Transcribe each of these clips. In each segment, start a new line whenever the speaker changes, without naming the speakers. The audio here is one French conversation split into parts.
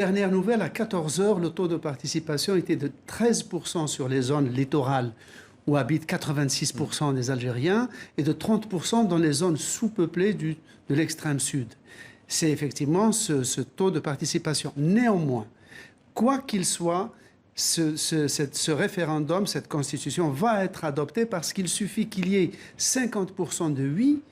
Dernière nouvelle, à 14 heures, le taux de participation était de 13% sur les zones littorales où habitent 86% des Algériens et de 30% dans les zones sous-peuplées de l'extrême sud. C'est effectivement ce taux de participation. Néanmoins, quoi qu'il soit, ce référendum, cette constitution va être adoptée parce qu'il suffit qu'il y ait 50% de oui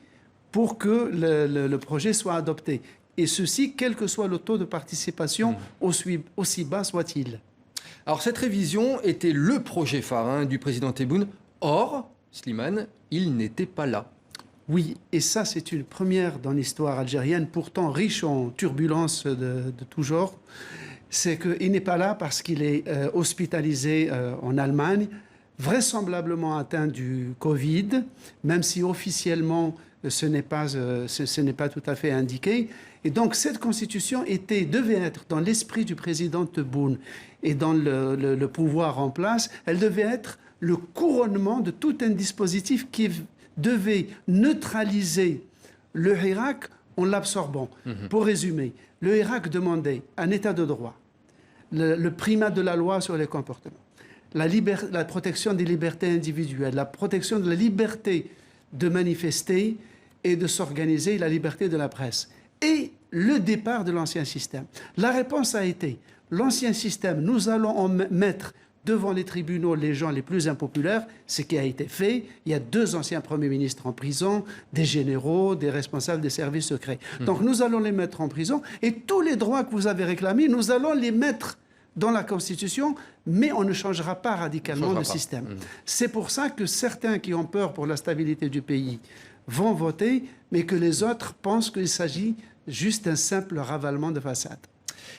pour que le projet soit adopté. Et ceci, quel que soit le taux de participation, aussi bas soit-il.
Alors cette révision était le projet phare du président Tebboune. Or, Slimane, il n'était pas là.
Oui, et ça c'est une première dans l'histoire algérienne, pourtant riche en turbulences de tout genre. C'est qu'il n'est pas là parce qu'il est hospitalisé en Allemagne, vraisemblablement atteint du Covid, même si officiellement ce n'est pas tout à fait indiqué. Et donc cette constitution devait être dans l'esprit du président Tebboune et dans le pouvoir en place, elle devait être le couronnement de tout un dispositif qui devait neutraliser le Hirak en l'absorbant. Pour résumer, le Hirak demandait un état de droit, le primat de la loi sur les comportements, la protection des libertés individuelles, la protection de la liberté de manifester et de s'organiser, la liberté de la presse, et le départ de l'ancien système. La réponse a été, l'ancien système, nous allons en mettre devant les tribunaux les gens les plus impopulaires, ce qui a été fait. Il y a 2 anciens premiers ministres en prison, des généraux, des responsables des services secrets. Donc nous allons les mettre en prison et tous les droits que vous avez réclamés, nous allons les mettre dans la Constitution, mais on ne changera pas radicalement le système. C'est pour ça que certains qui ont peur pour la stabilité du pays vont voter, mais que les autres pensent qu'il s'agit juste d'un simple ravalement de façade.